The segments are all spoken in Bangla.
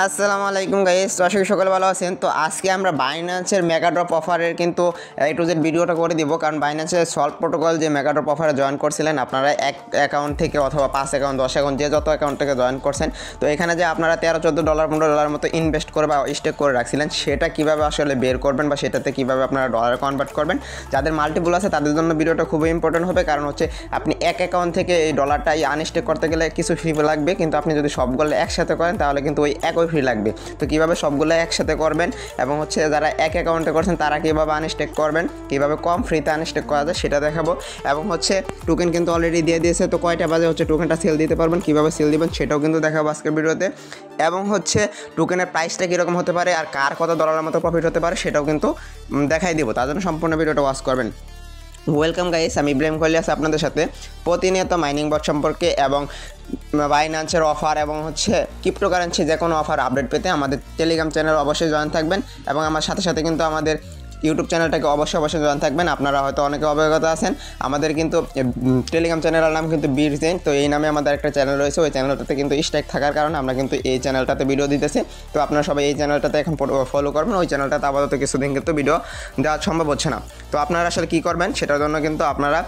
আসসালামু আলাইকুম গাইস, তো আশা করি সকলে ভালো আছেন। তো আজকে আমরা বাইন্যান্সের মেগা ড্রপ অফারের কিন্তু A to Z ভিডিওটা করে দিব, কারণ বাইন্যান্সের সলভ প্রোটোকল যে মেগা ড্রপ অফারে জয়েন করছিলেন আপনারা এক অ্যাকাউন্ট থেকে অথবা 5 অ্যাকাউন্ট 10 অ্যাকাউন্ট যে যত অ্যাকাউন্ট থেকে জয়েন করছেন, তো এখানে যে আপনারা $13-14 $15 মতো ইনভেস্ট করে বা স্টেক করে রাখছিলেন, সেটা কীভাবে আসলে বের করবেন বা সেটাতে কীভাবে আপনারা ডলারে কনভার্ট করবেন। যাদের মাল্টিপল আছে তাদের জন্য ভিডিওটা খুবই ইম্পর্টেন্ট হবে, কারণ হচ্ছে আপনি এক অ্যাকাউন্ট থেকে এই ডলারটাই আনস্টেক করতে গেলে কিছু ফি লাগবে, কিন্তু আপনি যদি সবগুলো একসাথে করেন তাহলে কিন্তু ওই একই ফি লাগবে। তো কীভাবে সবগুলো একসাথে করবেন এবং হচ্ছে যারা এক অ্যাকাউন্টে করছেন তারা কীভাবে আনস্টেক করবেন, কীভাবে কম ফ্রিতে আনস্টেক করা যায় সেটা দেখাবো। এবং হচ্ছে টোকেন কিন্তু অলরেডি দিয়ে দিয়েছে, তো কয়টা বাজে হচ্ছে টোকেনটা সেল দিতে পারবেন, কীভাবে সেল দিবেন সেটাও কিন্তু দেখাবো আজকের ভিডিওতে। এবং হচ্ছে টোকেনের প্রাইসটা কীরকম হতে পারে আর কার কত ডলারের মতো প্রফিট হতে পারে সেটাও কিন্তু দেখাই দিব, তার জন্য সম্পূর্ণ ভিডিওটা ওয়াচ করবেন। ওয়েলকাম গাইস, আমি ইব্রাহিম খলিল আছি আপনাদের সাথে প্রতিনিয়ত মাইনিং বট সম্পর্কে এবং বাইন্যান্সের অফার এবং হচ্ছে ক্রিপ্টোকারেন্সি যে কোনো অফার আপডেট পেতে আমাদের টেলিগ্রাম চ্যানেল অবশ্যই জয়েন থাকবেন, এবং আমার সাথে সাথে কিন্তু আমাদের ইউটিউব চ্যানেলটাকে অবশ্যই জয়েন থাকবেন। আপনারা হয়তো অনেকে অবগত আছেন, আমাদের কিন্তু টেলিগ্রাম চ্যানেলের নাম কিন্তু বিটজেন, তো এই নামে আমাদের একটা চ্যানেল রয়েছে। ওই চ্যানেলটাতে কিন্তু স্ট্যাক থাকার কারণে আমরা কিন্তু এই চ্যানেলটাতে ভিডিও দিতেছি। তো আপনারা সবাই এই চ্যানেলটাতে এখন ফলো করবেন, ওই চ্যানেলটাতে আপাতত কিছুদিন কিন্তু ভিডিও দেওয়া সম্ভব হচ্ছে না। তো আপনারা আসলে কী করবেন সেটার জন্য কিন্তু আপনারা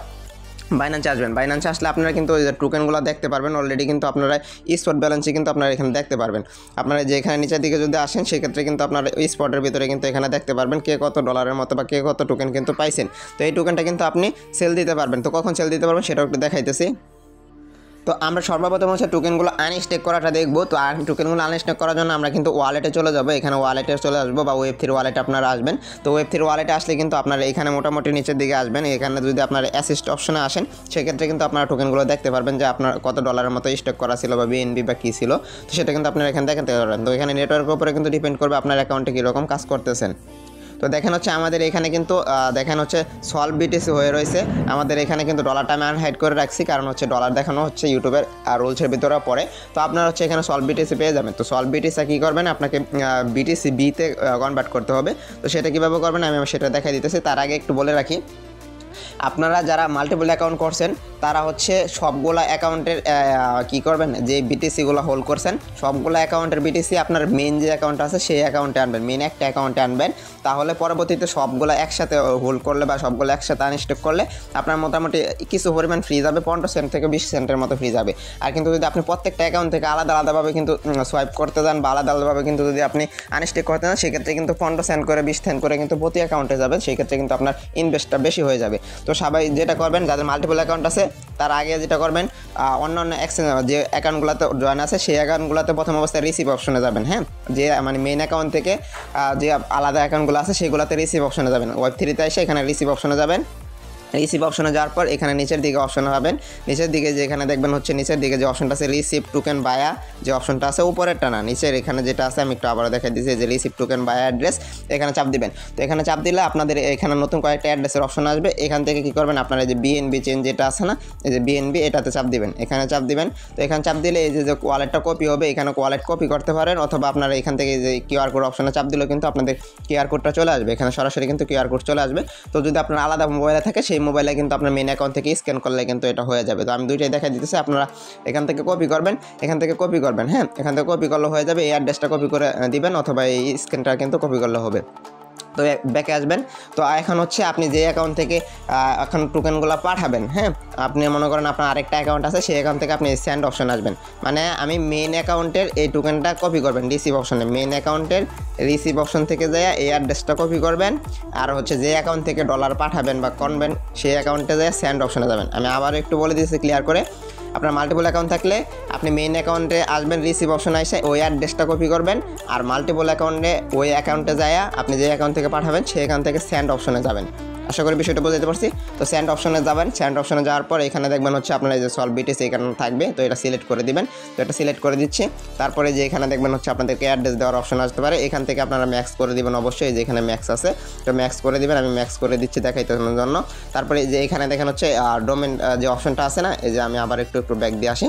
বাইন্যান্সে আসবেন। বাইন্যান্সে আসলে আপনারা কিন্তু ওই যে টোকেনগুলো দেখতে পারবেন, অলরেডি কিন্তু আপনারা স্পট ব্যালেন্সে কিন্তু আপনারা এখানে দেখতে পারবেন। আপনারা যে এখানে নিচের দিকে যদি আসেন সেক্ষেত্রে কিন্তু আপনারা ওই স্পটের ভিতরে কিন্তু এখানে দেখতে পারবেন কে কত ডলারের মতো বা কে কত টোকেন কিন্তু পাইছেন। তো এই টোকেনটা কিন্তু আপনি সেল দিতে পারবেন। তো কখন সেল দিতে পারবেন সেটাও একটু দেখাইতেছি। তো আমরা সর্বপ্রথম হচ্ছে টোকেনগুলো আনস্টেক করাটা দেখবো। তো টোকেনগুলো আনস্টেক করার জন্য আমরা কিন্তু ওয়ালেটে চলে যাবো, এখানে ওয়ালেটে চলে আসবো বা Web3 ওয়ালেটে আপনারা আসবেন। তো Web3 ওয়ালেটে আসলে কিন্তু আপনারা এখানে মোটামুটি নিচের দিকে আসবেন, এখানে যদি আপনারা অ্যাসিস্ট অপশনে আসেন সেক্ষেত্রে কিন্তু আপনারা টোকেনগুলো দেখতে পারবেন যে আপনার কত ডলারের মতো স্টেক করা ছিল বা BNB বা কী ছিল, তো সেটা কিন্তু আপনারা এখানে দেখতে পারবেন। তো এখানে নেটওয়ার্কের উপরে কিন্তু ডিপেন্ড করবে আপনার অ্যাকাউন্টে কীরকম কাজ করতেছেন। তো দেখেন হচ্ছে আমাদের এখানে কিন্তু দেখেন হচ্ছে সলভ বিটিসি হয়ে রয়েছে। আমাদের এখানে কিন্তু ডলারটা আমি আনহাইড করে রাখছি, কারণ হচ্ছে ডলার দেখানো হচ্ছে ইউটিউবের রুলসের ভিতরে পড়ে। তো আপনারা হচ্ছে এখানে সলভ বিটিসি পেয়ে যাবেন। তো সলভ বিটিসি কী করবেন, আপনাকে বিটিসি বিতে কনভার্ট করতে হবে। তো সেটা কীভাবে করবেন আমি সেটা দেখাই দিতেছি। তার আগে একটু বলে রাখি, আপনারা যারা মাল্টিপল অ্যাকাউন্ট করছেন তারা হচ্ছে সবগুলা অ্যাকাউন্টের কী করবেন, যে বিটিসিগুলো হোল্ড করছেন সবগুলো অ্যাকাউন্টের বিটিসি আপনার মেন যে অ্যাকাউন্ট আছে সেই অ্যাকাউন্টে আনবেন, মেন একটা অ্যাকাউন্টে আনবেন। তাহলে পরবর্তীতে সবগুলো একসাথে হোল্ড করলে বা সবগুলো একসাথে আনস্টেক করলে আপনার মোটামুটি কিছু পরিমাণ ফ্রি যাবে, 15 সেন্ট থেকে 20 সেন্টের মতো ফ্রি যাবে। আর কিন্তু যদি আপনি প্রত্যেকটা অ্যাকাউন্ট থেকে আলাদা আলাদাভাবে কিন্তু সোয়াইপ করতে যান বা আলাদা আলাদাভাবে কিন্তু যদি আপনি আনস্টেক করতে যান সেক্ষেত্রে কিন্তু 15 সেন্ট করে 20 সেন্ট করে কিন্তু প্রতি অ্যাকাউন্টে যাবেন, সেই ক্ষেত্রে কিন্তু আপনার ইনভেস্টটা বেশি হয়ে যাবে। তো সবাই যেটা করবেন, যাদের মাল্টিপল অ্যাকাউন্ট আছে তার আগে যেটা করবেন, অন্যান্য এক্সচেঞ্জ যে অ্যাকাউন্টগুলোতে জয়েন আছে সেই অ্যাকাউন্টগুলোতে প্রথম অবস্থায় রিসিভ অপশনে যাবেন। হ্যাঁ, যে মানে মেন অ্যাকাউন্ট থেকে যে আলাদা অ্যাকাউন্টগুলো আছে সেগুলোতে রিসিভ অপশনে যাবেন। Web3তে এসে এখানে রিসিভ অপশনে যাবেন। রিসিভ অপশনে যাওয়ার পর এখানে নিচের দিকে অপশন পাবেন, নিচের দিকে যে এখানে দেখবেন হচ্ছে নিচের দিকে যে অপশনটা আছে রিসিভ টোকেন বায়া, যে অপশনটা আছে উপরেরটা না নিচের এখানে যেটা আছে, আমি একটু আবারও দেখাই দিচ্ছি যে রিসিভ টোকেন বায়া অ্যাড্রেস, এখানে চাপ দিবেন। তো এখানে চাপ দিলে আপনাদের এখানে নতুন কয়েকটা অ্যাড্রেসের অপশন আসবে। এখান থেকে কী করবেন, আপনারা যে BNB চেন যেটা আছে না, এই যে BNB এটাতে চাপ দিবেন, এখানে চাপ দিবেন। তো এখানে চাপ দিলে এই যে ওয়ালেটটা কপি হবে, এখানে ওয়ালেট কপি করতে পারেন, অথবা আপনারা এখান থেকে যে QR কোড অপশনে চাপ দিলেও কিন্তু আপনাদের QR কোডটা চলে আসবে, এখানে সরাসরি কিন্তু QR কোড চলে আসবে। তো যদি আপনার আলাদা মোবাইলে থাকে সেই মোবাইলে কিন্তু আপনার মেন অ্যাকাউন্ট থেকে স্ক্যান করলে কিন্তু এটা হয়ে যাবে। তো আমি দুইটাই দেখা দিতেছি, আপনারা এখান থেকে কপি করবেন, এখান থেকে কপি করবেন। হ্যাঁ, এখান থেকে কপি করলে হয়ে যাবে, এই অ্যাড্রেসটা কপি করে দিবেন অথবা এই স্ক্যানটা কিন্তু কপি করলে হবে। তো ব্যাকে আসবেন। তো এখন হচ্ছে আপনি যে অ্যাকাউন্ট থেকে এখন টোকেনগুলো পাঠাবেন, হ্যাঁ আপনি মনে করেন আপনার আরেকটা অ্যাকাউন্ট আছে সেই অ্যাকাউন্ট থেকে আপনি সেন্ড অপশন আসবেন, মানে আমি মেন অ্যাকাউন্টের এই টোকেনটা কপি করবেন রিসিভ অপশনে, মেন অ্যাকাউন্টের রিসিভ অপশন থেকে যায় এই অ্যাড্রেসটা কপি করবেন, আর হচ্ছে যে অ্যাকাউন্ট থেকে ডলার পাঠাবেন বা করবেন সেই অ্যাকাউন্টে যায় সেন্ড অপশনে যাবেন। আমি আবার একটু বলে দিয়েছি ক্লিয়ার করে, আপনার মাল্টিপল অ্যাকাউন্ট থাকলে আপনি মেইন অ্যাকাউন্টে আসবেন, রিসিভ অপশনে এসে ওই অ্যাড্রেসটা কপি করবেন, আর মাল্টিপল অ্যাকাউন্টে ওই অ্যাকাউন্টে যায় আপনি যে অ্যাকাউন্ট থেকে পাঠাবেন সেই অ্যাকাউন্ট থেকে সেন্ড অপশনে যাবেন। আশা করি বিষয়টা বুঝতে পারছি। তো সেন্ড অপশনে যাবেন, সেন্ড অপশনে যাওয়ার পর এখানে দেখবেন হচ্ছে আপনার এই যে সলভ বিটিসি এখানে থাকবে, তো এটা সিলেক্ট করে দিবেন। তো এটা সিলেক্ট করে দিচ্ছি, তারপরে যে এখানে দেখবেন হচ্ছে আপনাদেরকে অ্যাড্রেস দেওয়ার অপশন আসতে পারে, এখান থেকে আপনারা ম্যাক্স করে দিবেন অবশ্যই, যে এখানে ম্যাক্স আছে তো ম্যাক্স করে দিবেন, আমি ম্যাক্স করে দিচ্ছি দেখাইতে জন্য। তারপরে যে এখানে দেখেন হচ্ছে ডোমেন যে অপশনটা আছে না, এই যে আমি আবার একটু ব্যাক দিয়ে আসি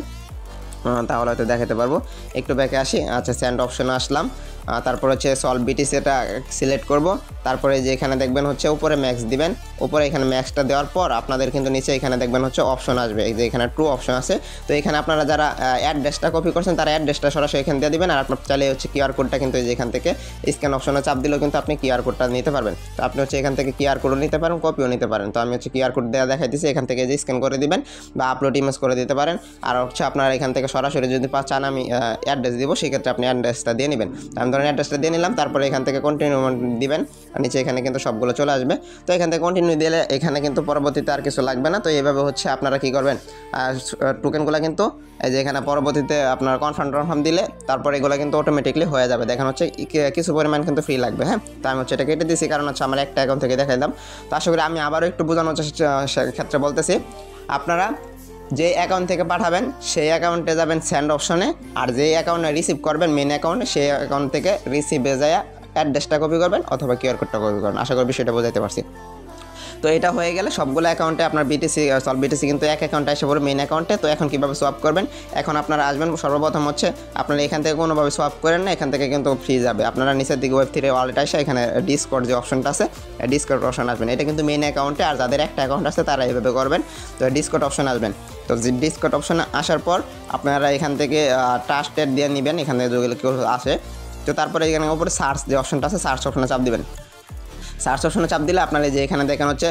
তাহলে হয়তো দেখাতে পারবো, একটু ব্যাকে আসি। আচ্ছা, সেন্ড অপশনে আসলাম, তারপর হচ্ছে সলভ বিটিসিটা সিলেক্ট করব। তারপরে যে এখানে দেখবেন হচ্ছে উপরে ম্যাক্স দিবেন, উপরে এখানে ম্যাক্সটা দেওয়ার পর আপনাদের কিন্তু নিচে এখানে দেখবেন হচ্ছে অপশন আসবে, এই যে এখানে ট্রু অপশন আছে। তো এখানে আপনারা যারা অ্যাড্রেসটা কপি করছেন তারা অ্যাড্রেসটা সরাসরি এখানে দিয়ে দিবেন। আর আপনার চাইলে হচ্ছে কিউআর কোডটা কিন্তু এই যে এখান থেকে স্ক্যান অপশনে চাপ দিলেও কিন্তু আপনি কিউআর কোডটা নিতে পারবেন। তো আপনি হচ্ছে এখান থেকে কিউআর কোডও নিতে পারেন, কপিও নিতে পারেন। তো আমি হচ্ছে কিউআর কোড দেওয়া দেখাই দিচ্ছি, এখান থেকে যে স্ক্যান করে দিবেন বা আপলোড ইমেজ করে দিতে পারেন। আর হচ্ছে আপনারা এখান থেকে সরাসরি যদি চান আমি অ্যাড্রেস দিব, সেক্ষেত্রে আপনি অ্যাড্রেসটা দিয়ে নেবেন। আমি ধরেন অ্যাড্রেসটা দিয়ে নিলাম, তারপরে এখান থেকে কন্টিনিউ দিবেন, আর নিচে এখানে কিন্তু সবগুলো চলে আসবে। তো এখান থেকে কন্টিনিউ দিলে এখানে কিন্তু পরবর্তীতে আর কিছু লাগবে না। তো এইভাবে হচ্ছে আপনারা কী করবেন, টোকেনগুলো কিন্তু এই যে এখানে পরবর্তীতে আপনারা কনফার্ম দিলে তারপর এগুলো কিন্তু অটোমেটিকলি হয়ে যাবে। দেখেন হচ্ছে কিছু পরিমাণ কিন্তু ফ্রি লাগবে। হ্যাঁ, তো আমি হচ্ছে এটা কেটে দিয়েছি, কারণ হচ্ছে আমার একটা অ্যাকাউন্ট থেকে দেখাইলাম। তো আশা করি আমি আবারও একটু বোঝানোর ক্ষেত্রে বলতেছি, আপনারা যে অ্যাকাউন্ট থেকে পাঠাবেন সেই অ্যাকাউন্টে যাবেন সেন্ড অপশনে, আর যে অ্যাকাউন্টে রিসিভ করবেন মেন অ্যাকাউন্টে সেই অ্যাকাউন্ট থেকে রিসিভে যায় অ্যাড্রেসটা কপি করবেন অথবা কিউআর কোডটা কপি করবেন। আশা করি বিষয়টা বোঝাতে পারছি। তো এটা হয়ে গেলে সবগুলো অ্যাকাউন্টে আপনার বিটিসি সলভ বিটিসি কিন্তু এক অ্যাকাউন্টে এসে পড়বে মেন অ্যাকাউন্টে। তো এখন কীভাবে সোয়াপ করবেন, এখন আপনারা আসবেন, সর্বপ্রথম হচ্ছে আপনারা এখান থেকে কোনোভাবে সোয়াপ করেন না, এখান থেকে কিন্তু ফ্রি যাবে। আপনারা নিচের দিকে Web3 ওয়ালেট আসে এখানে ডিসকর্ড যে অপশনটা আছে ডিসকর্ড অপশন আসবেন, এটা কিন্তু মেন অ্যাকাউন্টে। আর যাদের একটা অ্যাকাউন্ট আছে তারা এইভাবে করবেন। তো ডিসকর্ড অপশন আসবেন, তো ডিসকর্ড অপশনে আসার পর আপনারা এখান থেকে ট্রাস্টেড দিয়ে নেবেন, এখান থেকে যেগুলো কেউ আসে। তো তারপরে এখানে উপরে সার্চ যে অপশনটা আছে সার্চ অপশনে চাপ দিবেন। সার্চ অপশনে চাপ দিলে আপনারা যে এখানে দেখেন হচ্ছে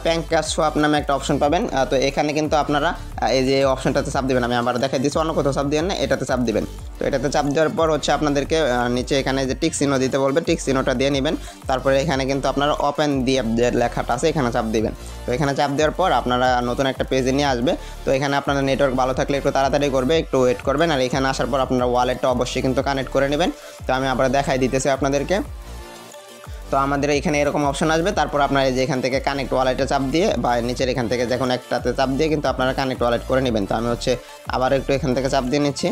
প্যাঙ্কাস সোয়াপ নামে একটা অপশন পাবেন। তো এখানে কিন্তু আপনারা এই যে অপশনটাতে চাপ দিবেন, আমি আবার দেখাই দিচ্ছি, অন্য কোথাও চাপ দিবেন না, এটাতে চাপ দিবেন। তো এটাতে চাপ দেওয়ার পর হচ্ছে আপনাদেরকে নিচে এখানে যে টিক চিহ্ন দিতে বলবে, টিক চিহ্নটা দিয়ে নেবেন। তারপরে এখানে কিন্তু আপনারা ওপেন দিয়ে যে লেখাটা আছে এখানে চাপ দিবেন। তো এখানে চাপ দেওয়ার পর আপনারা নতুন একটা পেজে নিয়ে আসবে। তো এখানে আপনাদের নেটওয়ার্ক ভালো থাকলে একটু তাড়াতাড়ি করবে, একটু ওয়েট করবেন। আর এখানে আসার পর আপনারা ওয়ালেটটা অবশ্যই কিন্তু কানেক্ট করে নেবেন। তো আমি আবার দেখাই দিতেছি আপনাদেরকে। তো আমাদের এখানে এরকম অপশন আসবে, তারপর আপনারা যে এখান থেকে কানেক্ট ওয়ালেটে চাপ দিয়ে বা নিচের এখান থেকে যখন একটাতে চাপ দিয়ে কিন্তু আপনারা কানেক্ট ওয়ালেট করে নেবেন। তো আমি হচ্ছে আবার একটু এখান থেকে চাপ দিয়ে নিচ্ছি,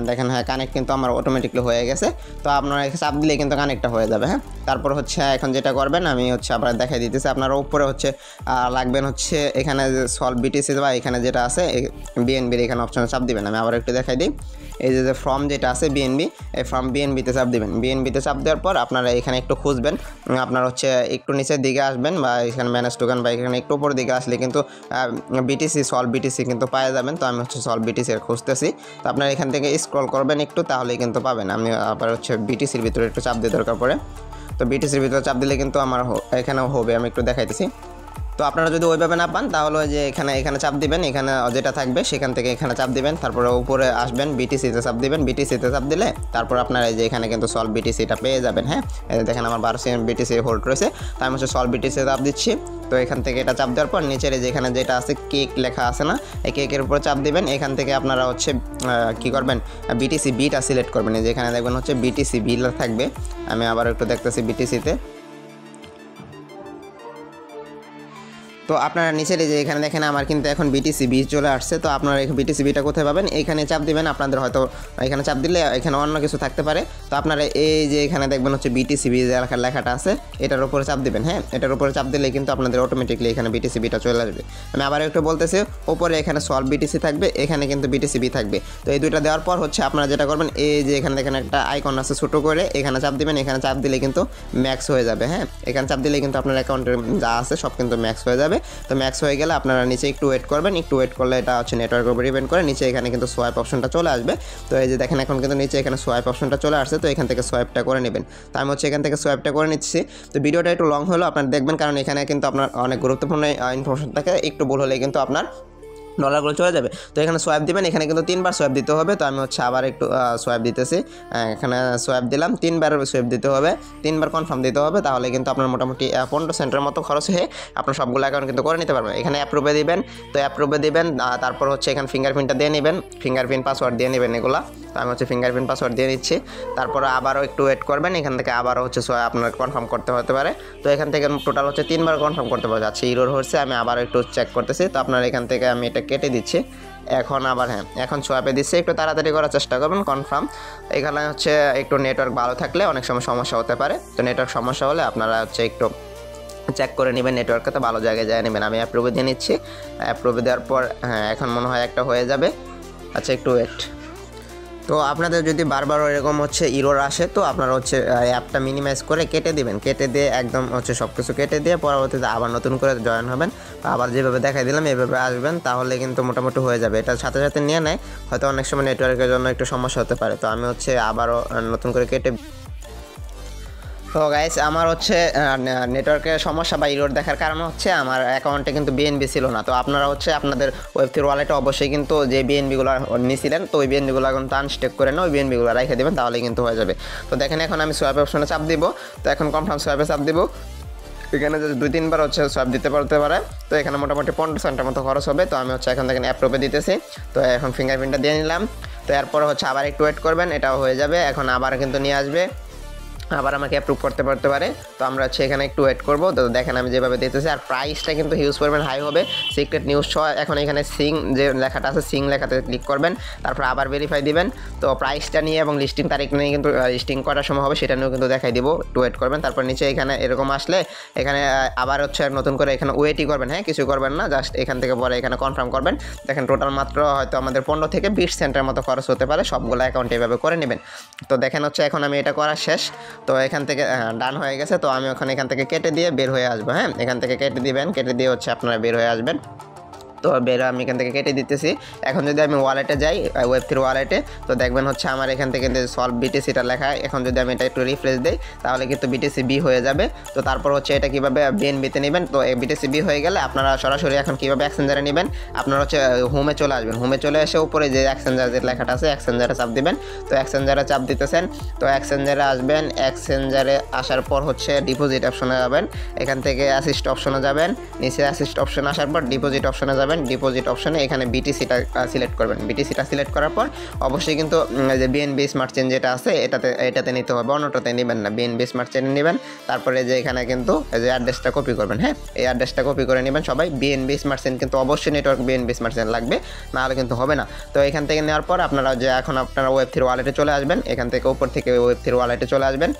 দেখেন হ্যাঁ কানেক্ট কিন্তু আমার অটোমেটিকলি হয়ে গেছে। তো আপনারা চাপ দিলে কিন্তু কানেক্টটা হয়ে যাবে। হ্যাঁ, তারপর হচ্ছে এখন যেটা করবেন আমি হচ্ছে আবার দেখাই দিতেছি, আপনারা উপরে হচ্ছে লাগবেন হচ্ছে এখানে সলভ বিটিসি বা এখানে যেটা আছে বিএনবির এখানে অপশনে চাপ দিবেন। আমি আবার একটু দেখাই দিই, এই যে ফর্ম যেটা আছে বিএনবি, এই ফর্ম বিএনবিতে চাপ দিবেন। বিএনবিতে চাপ দেওয়ার পর আপনারা এখানে একটু খুঁজবেন, আপনার হচ্ছে একটু নিচের দিকে আসবেন বা এখানে ম্যানেজ টোকেন বা এখানে একটু উপর দিকে আসলে কিন্তু বিটিসি সলভ বিটিসি কিন্তু পাওয়া যাবেন। তো আমি হচ্ছে সলভ বিটিসি খুঁজতেছি। তো আপনারা এখান থেকে স্ক্রল করবেন একটু, তাহলেই কিন্তু পাবেন। আমি আবার হচ্ছে বিটিসির ভিতরে একটু চাপ দিয়ে দরকার পড়ে। তো বিটিসির ভিতরে চাপ দিলে কিন্তু আমার এখানেও হবে, আমি একটু দেখাইতেছি। তো আপনারা যদি ওইভাবে না পান তাহলে যে এখানে চাপ দিবেন, এখানে যেটা থাকবে সেখান থেকে এখানে চাপ দিবেন, তারপরে উপরে আসবেন বিটিসিতে চাপ দিবেন। বিটিসিতে চাপ দিলে তারপর আপনারা এই যে এখানে কিন্তু সলভ বিটিসিটা পেয়ে যাবেন। হ্যাঁ, দেখেন আমার 12 বিটিসি হোল্ড রয়েছে, তাই আমি হচ্ছে সলভ বিটিসিতে চাপ দিচ্ছি। তো এখান থেকে এটা চাপ দেওয়ার পর নিচের যেখানে যেটা আছে কেক লেখা আছে না, এই কেকের উপরে চাপ দিবেন। এখান থেকে আপনারা হচ্ছে কী করবেন, বিটিসি বিটা সিলেক্ট করবেন। এই যেখানে দেখবেন হচ্ছে বিটিসি বি থাকবে, আমি আবার একটু দেখতেছি বিটিসিতে। তো আপনারা নিচের যে এখানে দেখেন আমার কিন্তু এখন বিটিসি বি চলে আসছে। তো আপনারা বিটিসি বিটা কোথায় পাবেন, এখানে চাপ দিবেন। আপনাদের হয়তো এখানে চাপ দিলে এখানে অন্য কিছু থাকতে পারে। তো আপনারা এই যে এখানে দেখবেন হচ্ছে বিটিসি বি লেখাটা আছে, এটার উপরে চাপ দিবেন। হ্যাঁ, এটার উপরে চাপ দিলে কিন্তু আপনাদের অটোমেটিকলি এখানে বিটিসি বিটা চলে আসবে। আমি আবার একটু বলতেছি, উপরে এখানে সলভ বিটিসি থাকবে, এখানে কিন্তু বিটিসি বি থাকবে। তো এই দুইটা দেওয়ার পর হচ্ছে আপনারা যেটা করবেন, এই যে এখানে দেখেন একটা আইকন আছে ছোটো করে, এখানে চাপ দিবেন। এখানে চাপ দিলে কিন্তু ম্যাক্স হয়ে যাবে। হ্যাঁ, এখানে চাপ দিলে কিন্তু আপনার অ্যাকাউন্টের যা আছে সব কিন্তু ম্যাক্স হয়ে যাবে। তো ম্যাক্স হয়ে গেলে আপনারা নিচে একটু ওয়েট করবেন, একটু ওয়েট করলে এটা হচ্ছে নেটওয়ার্কের উপর ডিপেন্ড করে নিচে এখানে কিন্তু সোয়াইপ অপশনটা চলে আসবে। তো এই যে দেখেন এখন কিন্তু নিচে এখানে সোয়াইপ অপশনটা চলে আসছে। তো এখান থেকে সোয়াইপটা করে নেবেন। তো আমি হচ্ছে এখান থেকে সোয়াইপটা করে নিচ্ছি। তো ভিডিওটা একটু লং হলো আপনারা দেখবেন, কারণ এখানে কিন্তু আপনার অনেক গুরুত্বপূর্ণ ইনফরমেশন থাকে, একটু ভুল হলে কিন্তু আপনার ডলারগুলো চলে যাবে। তো এখানে সোয়াইপ দিবেন, এখানে কিন্তু 3বার সোয়াইপ দিতে হবে। তো আমি হচ্ছে আবার একটু সোয়াইপ দিতেছি, এখানে সোয়াইপ দিলাম, 3বার সোয়াইপ দিতে হবে, 3বার কনফার্ম দিতে হবে। তাহলে কিন্তু আপনার মোটামুটি 15 সেন্টের মতো খরচ হয়ে আপনার সবগুলো অ্যাকাউন্ট কিন্তু করে নিতে পারবেন। এখানে অ্যাপ্রুভে দিবেন, তো অ্যাপ্রুভে দিবেন, তারপর হচ্ছে এখানে ফিঙ্গারপ্রিন্টটা দিয়ে নেবেন, ফিঙ্গারপ্রিন্ট পাসওয়ার্ড দিয়ে নেবেন এগুলা। তো আমি হচ্ছে ফিঙ্গারপ্রিন্ট পাসওয়ার্ড দিয়ে নিচ্ছি। তারপরে আবারও একটু ওয়েট করবেন, এখান থেকে আবারও হচ্ছে আপনার কনফার্ম করতে হতে পারে। তো এখান থেকে টোটাল হচ্ছে 3বার কনফার্ম করতে পারছে। আচ্ছা, ইরোর হচ্ছে, আমি আবার একটু চেক করতেছি। তো আপনার এখান থেকে আমি এটা কেটে দিচ্ছি। এখন আবার হ্যাঁ, এখন সোয়াপে দিচ্ছে, একটু তাড়াতাড়ি করার চেষ্টা করবেন কনফার্ম। এখানে হচ্ছে একটু নেটওয়ার্ক ভালো থাকলে অনেক সময় সমস্যা হতে পারে। তো নেটওয়ার্ক সমস্যা হলে আপনারা হচ্ছে একটু চেক করে নেবেন, নেটওয়ার্কে তো ভালো জায়গায় যায় নেবেন। আমি অ্যাপ্রুভে দিয়ে নিচ্ছি। অ্যাপ্রুভে দেওয়ার পর হ্যাঁ, এখন মনে হয় একটা হয়ে যাবে। আচ্ছা, একটু ওয়েট। তো আপনাদের যদি বারবার এরকম হচ্ছে ইরোর আসে তো আপনারা হচ্ছে অ্যাপটা মিনিমাইজ করে কেটে দিবেন, কেটে দিয়ে একদম হচ্ছে সব কিছু কেটে দিয়ে পরবর্তীতে আবার নতুন করে জয়েন হবেন, আবার যেভাবে দেখাই দিলাম এভাবে আসবেন, তাহলে কিন্তু মোটামুটি হয়ে যাবে। এটার সাথে সাথে নিয়ে নেয়, হয়তো অনেক সময় নেটওয়ার্কের জন্য একটু সমস্যা হতে পারে। তো আমি হচ্ছে আবারও নতুন করে কেটে। তো গাইস আমার হচ্ছে নেটওয়ার্কের সমস্যা বা ইরোর দেখার কারণ হচ্ছে আমার অ্যাকাউন্টে কিন্তু বিএনবি ছিল না। তো আপনারা হচ্ছে আপনাদের ওয়েব3 ওয়ালেটে অবশ্যই কিন্তু যে বিএনবিগুলো নিয়েছিলেন তো ওই বিএনবিগুলো এখন আনস্টেক করে না ওই বিএনবিগুলো রেখে দেবেন, তাহলে কিন্তু হয়ে যাবে। তো দেখেন এখন আমি সোয়াইপ অপশনে চাপ দিব, তো এখন কনফার্ম সোয়াইপে চাপ দিব। এখানে যদি 2-3 বার হচ্ছে সোয়াইপ দিতে পারে, তো এখানে মোটামুটি 15 সেন্টের মতো খরচ হবে। তো আমি হচ্ছে এখন দেখেন অ্যাপ্রুভে দিতেছি, তো এখন ফিঙ্গারপ্রিন্টটা দিয়ে নিলাম। তো এরপর হচ্ছে আবার একটু ওয়েট করবেন, এটাও হয়ে যাবে। এখন আবার কিন্তু নিয়ে আসবে, আবার আমাকে অ্যাপ্রুভ করতে পারে। তো আমরা হচ্ছে এখানে একটু ওয়েট করবো। তো দেখেন আমি যেভাবে দিতেছি, আর প্রাইসটা কিন্তু হিউজ পরিমাণ হাই হবে। সিক্রেট নিউজ সহ এখন এখানে সিং যে লেখাটা আছে সিং লেখাতে ক্লিক করবেন, তারপর আবার ভেরিফাই দিবেন। তো প্রাইসটা নিয়ে এবং লিস্টিং তারিখ নিয়ে কিন্তু লিস্টিং করার সময় হবে সেটা নিয়েও কিন্তু দেখাই দিব, একটু ওয়েট করবেন। তারপর নিচে এখানে এরকম আসলে এখানে আবার হচ্ছে নতুন করে এখানে ওয়েটই করবেন, হ্যাঁ কিছু করবেন না, জাস্ট এখান থেকে পরে এখানে কনফার্ম করবেন। দেখেন টোটাল মাত্র হয়তো আমাদের 15 থেকে 20 সেন্টের মতো খরচ হতে পারে, সবগুলো অ্যাকাউন্টে এভাবে করে নেবেন। তো দেখেন হচ্ছে এখন আমি এটা করা শেষ, তো এখান থেকে ডান হয়ে গেছে। তো আমি ওখানে এখান থেকে কেটে দিয়ে বের হয়ে আসবো, হ্যাঁ এখান থেকে কেটে দিবেন, কেটে দিয়ে হচ্ছে আপনারা বের হয়ে আসবেন। তো বের আমি এখান থেকে কেটে দিতেছি। এখন যদি আমি ওয়ালেটে যাই ওয়েব3 ওয়ালেটে, তো দেখবেন হচ্ছে আমার এখান থেকে সলভ বিটিসিটা লেখা, এখন যদি আমি এটা একটু রিফ্রেশ দিই তাহলে কিন্তু বিটিসি বি হয়ে যাবে। তো তারপর হচ্ছে এটা কীভাবে বিএনবিতে নেবেন, তো বিটিসি বি হয়ে গেলে আপনারা সরাসরি এখন কীভাবে এক্সচেঞ্জারে নেবেন, আপনারা হচ্ছে হোমে চলে আসবেন, হোমে চলে এসে উপরে যে এক্সচেঞ্জার যে লেখাটা আছে এক্সচেঞ্জারে চাপ দিবেন। তো এক্সচেঞ্জারে চাপ দিতেছেন, তো এক্সচেঞ্জারে আসবেন, এক্সচেঞ্জারে আসার পর হচ্ছে ডিপোজিট অপশনে যাবেন, এখান থেকে অ্যাসিস্ট অপশনে যাবেন, নিচে অ্যাসিস্ট অপশন আসার পর ডিপোজিট অপশনে যাবেন, ডিপোজিট অপশনে এখানে বিটিসিটা সিলেক্ট করবেন। বিটিসিটা সিলেক্ট করার পর অবশ্যই কিন্তু যে বিএনবি স্মার্ট চেন যেটা আছে এটাতে নিতে হবে, অন্যটাতে নেবেন না, বিএনবি স্মার্ট চেন নেবেন। তারপরে যে এখানে কিন্তু যে অ্যাড্রেসটা কপি করবেন, হ্যাঁ এই অ্যাড্রেসটা কপি করে নেবেন সবাই। বিএনবি স্মার্ট চেন কিন্তু অবশ্যই নেটওয়ার্ক বিএনবি স্মার্ট চেন লাগবে, নাহলে কিন্তু হবে না। তো এখান থেকে নেওয়ার পর আপনারা যে এখন আপনারা ওয়েব3 ওয়ালেটে চলে আসবেন, এখান থেকে উপর থেকে ওয়েব3 ওয়ালেটে চলে আসবেন।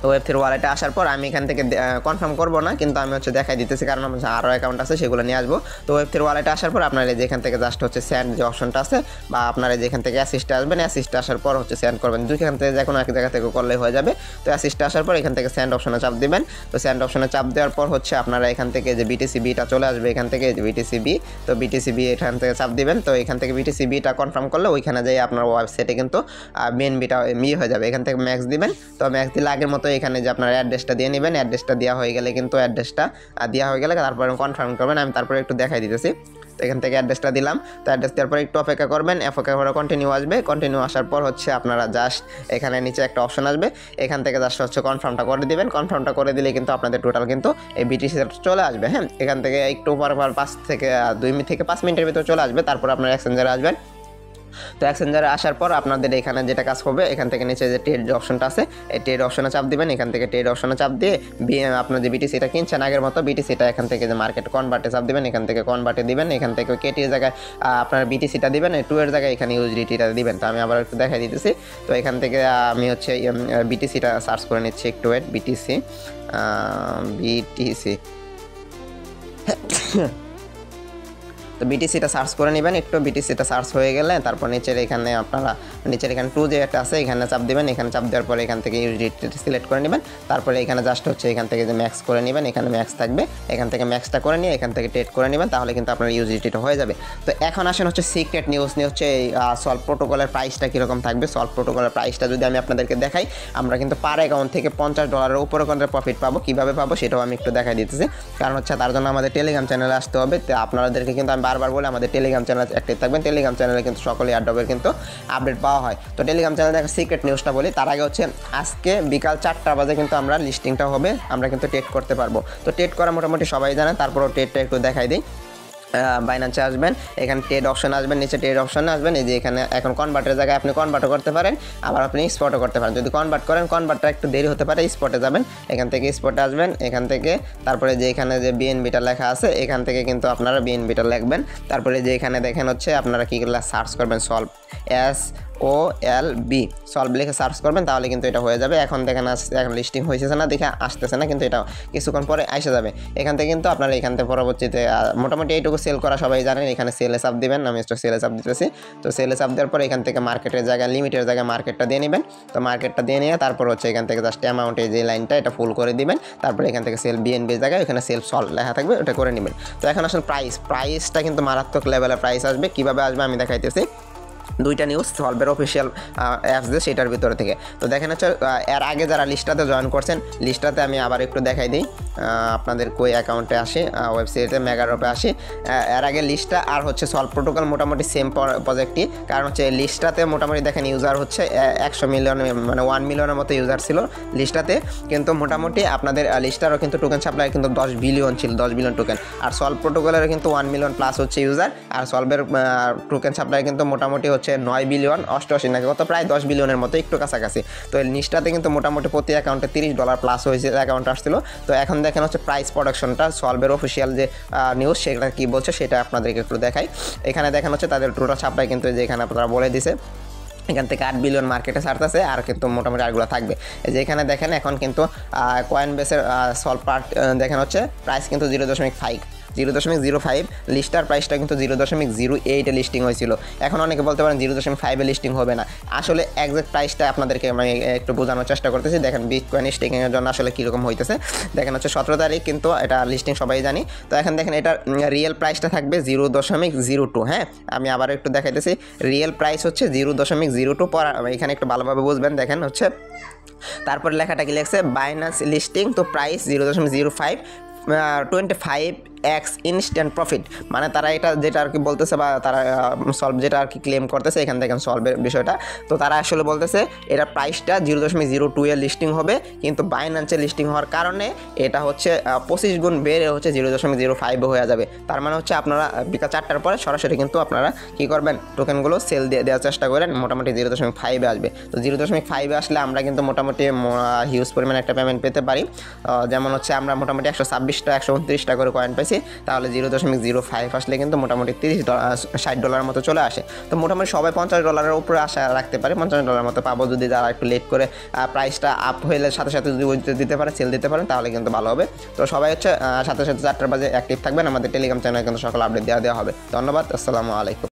তো ওয়েব3 ওয়ালেটে আসার পর আমি এখান থেকে কনফার্ম করবো না, কিন্তু আমি হচ্ছে দেখাই দিতেছি কারণ আমার আরও অ্যাকাউন্ট আছে সেগুলো নিয়ে আসবো। তো ওয়েব3 ওয়ালেটে আসার পর আপনারা যেখান থেকে জাস্ট হচ্ছে সেন্ড যে অপশনটা আছে বা আপনারা যেখান থেকে অ্যাসিস্টে আসবেন, অ্যাসিস্টে আসার পর হচ্ছে সেন্ড করবেন, দুইখান থেকে যে কোনো এক জায়গা থেকে করলেই হয়ে যাবে। তো অ্যাসিস্টে আসার পর এখান থেকে সেন্ড অপশনে চাপ দিবেন। তো সেন্ড অপশনে চাপ দেওয়ার পর হচ্ছে আপনারা এখান থেকে যে বিটিসি বিটা চলে আসবে, এখান থেকে বিটিসি বি, তো বিটিসি বি এখান থেকে চাপ দিবেন। তো এখান থেকে বিটিসি বিটা কনফার্ম করলে ওইখানে যাই আপনার ওয়েবসাইটে কিন্তু মেন বিটা হয়ে যাবে। এখান থেকে ম্যাক্স দিবেন, তো ম্যাক্স দিলে আগের মতো এখানে যে আপনার অ্যাড্রেসটা দিয়ে নেবেন, অ্যাড্রেসটা দেওয়া হয়ে গেলে কিন্তু অ্যাড্রেসটা দেওয়া হয়ে গেলে তারপরে কনফার্ম করবেন। আমি তারপরে একটু দেখাই দিতেছি। তো এখান থেকে অ্যাড্রেসটা দিলাম, তো অ্যাড্রেস দেওয়ার পর একটু অপেক্ষা করবেন, অপেক্ষা করে কন্টিনিউ আসবে। কন্টিনিউ আসার পর হচ্ছে আপনারা জাস্ট এখানে নিচে একটা অপশন আসবে, এখান থেকে জাস্ট হচ্ছে কনফার্মটা করে দিবেন। কনফার্মটা করে দিলে কিন্তু আপনাদের টোটাল কিন্তু এই বিটিসিটা চলে আসবে, হ্যাঁ এখান থেকে একটু পর 5 থেকে 2 থেকে 5 মিনিটের ভিতরে চলে আসবে। তারপর আপনারা এক্সচেঞ্জারে আসবেন। তো এক্সচেঞ্জারে আসার পর আপনাদের এখানে যেটা কাজ হবে, এখান থেকে নিচে যে ট্রেড যে অপশনটা আছে এই ট্রেড অপশনে চাপ দিবেন। এখান থেকে ট্রেড অপশনে চাপ দিয়ে আপনার যে বিটিসিটা কিনছেন আগের মতো বিটিসিটা এখান থেকে যে মার্কেট কনভার্টে চাপ দিবেন, এখান থেকে কনভার্টে দিবেন। এখান থেকে কেটির জায়গায় আপনার বিটিসিটা দিবেন, 2 এর জায়গায় এখানে ইউএসডিটিটা দিবেন। তো আমি আবার একটু দেখাই দিতেছি। তো এখান থেকে আমি হচ্ছে বিটিসিটা সার্চ করে নিচ্ছি, একটু ওয়েট, বিটিসি তো বিটিসিটা সার্চ করে নেবেন একটু। বিটিসিটা সার্চ হয়ে গেলে তারপর নিচের এখানে আপনারা নিচের এখানে 2 যে একটা আছে এখানে চাপ দিবেন। এখানে চাপ দেওয়ার পরে এখান থেকে ইউএসডিটি সিলেক্ট করে নেবেন। তারপরে এখানে জাস্ট হচ্ছে এখান থেকে যে ম্যাক্স করে নেবেন, এখানে ম্যাক্স থাকবে, এখান থেকে ম্যাক্সটা করে নিয়ে এখান থেকে ট্রেড করে নেবেন, তাহলে কিন্তু আপনার ইউএসডিটিটা হয়ে যাবে। তো এখন আসেন হচ্ছে সিক্রেট নিউজ নিয়ে, হচ্ছে এই সলভ প্রোটোকলের প্রাইসটা কীরকম থাকবে। সলভ প্রোটোকলের প্রাইসটা যদি আমি আপনাদেরকে দেখাই, আমরা কিন্তু পার অ্যাকাউন্ট থেকে $50 উপরে করে প্রফিট পাবো। কীভাবে পাবো সেটাও আমি একটু দেখাই দিতেছি, কারণ হচ্ছে তার জন্য আমাদের টেলিগ্রাম চ্যানেলে আসতে হবে। তো আপনাদেরকে কিন্তু আমি বারবার বলে আমাদের টেলিগ্রাম চ্যানেল অ্যাক্টিভ থাকবেন। টেলিগ্রাম চ্যানেলে কিন্তু সকলেই এয়ারড্রপের কিন্তু আপডেট পাওয়া হয়। তো টেলিগ্রাম চ্যানেলে একটা সিক্রেট নিউজটা বলি, তার আগে হচ্ছে আজকে বিকাল 4টা বাজে কিন্তু আমরা লিস্টিংটা হবে, আমরা কিন্তু ট্রেড করতে পারবো। তো ট্রেড করা মোটামুটি সবাই জানেন, তারপরও ট্রেডটা একটু দেখাই দিই। বাইন্যান্সে আসবেন, এখানে ট্রেড অপশন আসবেন, নিচে ট্রেড অপশনে আসবেন। এই যে এখানে এখন কনভার্টের জায়গায় আপনি কনভার্টও করতে পারেন, আবার আপনি স্পটও করতে পারেন। যদি কনভার্ট করেন, কনভার্টটা একটু দেরি হতে পারে, স্পটে যাবেন, এখান থেকে স্পটে আসবেন। এখান থেকে তারপরে যে এখানে যে বিএনবিটা লেখা আছে এখান থেকে কিন্তু আপনারা বিএনবিটা লিখবেন। তারপরে যে এখানে দেখেন হচ্ছে আপনারা কী সার্চ করবেন, সলভ SOLB সলভ লিখে সার্চ করবেন, তাহলে কিন্তু এটা হয়ে যাবে। এখন দেখেন এখন লিস্টিং হয়েছে না, দেখে আসতেছে না, কিন্তু এটা কিছুক্ষণ পরে আসে যাবে। এখান থেকে কিন্তু আপনারা এখান থেকে পরবর্তীতে মোটামুটি এইটুকু সেল করা সবাই জানেন। এখানে সেলে চাপ দিবেন, আমি একটু সেলে চাপ দিতেছি। তো সেলে চাপ দেওয়ার পর এখান থেকে মার্কেটের জায়গায়, লিমিটের জায়গায় মার্কেটটা দিয়ে নেবেন। তো মার্কেটটা দিয়ে নিয়ে তারপর হচ্ছে এখান থেকে জাস্ট অ্যামাউন্টে যে লাইনটা এটা ফুল করে দিবেন। তারপরে এখান থেকে সেল BNB জায়গায় এখানে সেল সলভ লেখা থাকবে, ওটা করে নেবেন। তো এখন আসলে প্রাইসটা কিন্তু মারাত্মক লেভেলের প্রাইস আসবে। কীভাবে আসবে আমি দেখাইতেছি। দুইটা নিউজ সলভের অফিসিয়াল অ্যাপস দিয়ে, সেটার ভিতরে থেকে। তো দেখেন হচ্ছে এর আগে যারা লিস্টটাতে জয়েন করছেন, লিস্টটাতে আমি আবার একটু দেখাই দিই। আপনাদের কই অ্যাকাউন্টে আসি, ওয়েবসাইটে মেগাড্রপে আসি। এর আগে লিস্টটা আর হচ্ছে সলভ প্রোটোকল মোটামুটি সেম প্রজেক্টই। কারণ হচ্ছে লিস্টটাতে মোটামুটি দেখেন ইউজার হচ্ছে 100 মিলিয়ন, মানে 1 মিলিয়নের মতো ইউজার ছিল লিস্টটাতে। কিন্তু মোটামুটি আপনাদের লিস্টারও কিন্তু টোকেন সাপ্লাই কিন্তু 10 বিলিয়ন ছিল, 10 বিলিয়ন টোকেন। আর সলভ প্রোটোকলের কিন্তু 1 মিলিয়ন প্লাস হচ্ছে ইউজার। আর সলভের টোকেন সাপ্লাই কিন্তু মোটামুটি হচ্ছে 9 বিলিয়ন 88 নাকি কত, প্রায় 10 বিলিয়নের মতো, একটু কাছাকাছি। তো এই লিস্টটাতে কিন্তু মোটামুটি প্রতি অ্যাকাউন্টে $30 প্লাস হয়েছে, অ্যাকাউন্ট আসছিল। তো এখন দেখেন হচ্ছে প্রাইস প্রোডাকশনটা সলভের অফিসিয়াল যে নিউজ, সেটা কী বলছে সেটা আপনাদেরকে একটু দেখাই। এখানে দেখেন হচ্ছে তাদের টোটাল সাপ্লাই কিন্তু যেখানে আপনারা বলে দিছে, এখান থেকে 8 বিলিয়ন মার্কেটে ছাড়তেছে, আর কিন্তু মোটামুটি আরগুলো থাকবে। এই যে এখানে দেখেন এখন কিন্তু কয়েনবেসের সলভ পার্ট দেখেন হচ্ছে প্রাইস কিন্তু 0.05 লিস্টার প্রাইসটা কিন্তু 0.08 লিস্টিং হয়েছিল। এখন অনেকে বলতে পারেন 0.5 লিস্টিং হবে না। আসলে এক্সাক্ট প্রাইসটা আপনাদেরকে আমি একটু বোঝানোর চেষ্টা করতেছি। দেখেন বিটকয়েন স্টেকিংয়ের জন্য আসলে কীরকম হইতেছে। দেখেন হচ্ছে 17 তারিখ কিন্তু এটা লিস্টিং সবাই জানি। তো এখন দেখেন এটার রিয়েল প্রাইসটা থাকবে 0.02। হ্যাঁ, আমি আবার একটু দেখাইতেছি। রিয়েল প্রাইস হচ্ছে 0.02। পর এখানে একটু ভালোভাবে বুঝবেন। দেখেন হচ্ছে তারপর লেখাটা কি লেখছে, বাইন্যান্স লিস্টিং তো প্রাইস 0.05 25x ইনস্ট্যান্ট প্রফিট। মানে তারা এটা যেটা আর কি বলতেছে, বা তারা সলভ যেটা আর কি ক্লেম করতেছে, এখান থেকে সলভের বিষয়টা। তো তারা আসলে বলতেছে এটা প্রাইসটা 0.02 এর লিস্টিং হবে, কিন্তু বাইন্যান্সে লিস্টিং হওয়ার কারণে এটা হচ্ছে 25 গুণ বেড়ে হচ্ছে 0.05 হয়ে যাবে। তার মানে হচ্ছে আপনারা বিকাল 4টার পরে সরাসরি কিন্তু আপনারা কী করবেন, টোকেনগুলো সেল দেওয়ার চেষ্টা করেন, মোটামুটি 0.5 আসবে। তো 0.5 আসলে আমরা কিন্তু মোটামুটি হিউজ পরিমাণে একটা পেমেন্ট পেতে পারি। যেমন হচ্ছে আমরা মোটামুটি 126টা 129টা করে কয়েন পাইছি, তাহলে 0.05 আসলে কিন্তু মোটামুটি $60 মতো চলে আসে। তো মোটামুটি সবাই $50 উপরে আশা রাখতে পারে, $50 মতো পাবো যদি যারা একটু লেট করে প্রাইসটা আপ হইলে সাথে সাথে যদি দিতে পারেন, সেল দিতে পারেন, তাহলে কিন্তু ভালো হবে। তো সবাই হচ্ছে সাথে সাথে 4টার বাজে অ্যাক্টিভ থাকবেন। আমাদের টেলিগ্রাম চ্যানেলে কিন্তু সকল আপডেট দেওয়া হবে। ধন্যবাদ, আসসালামু আলাইকুম।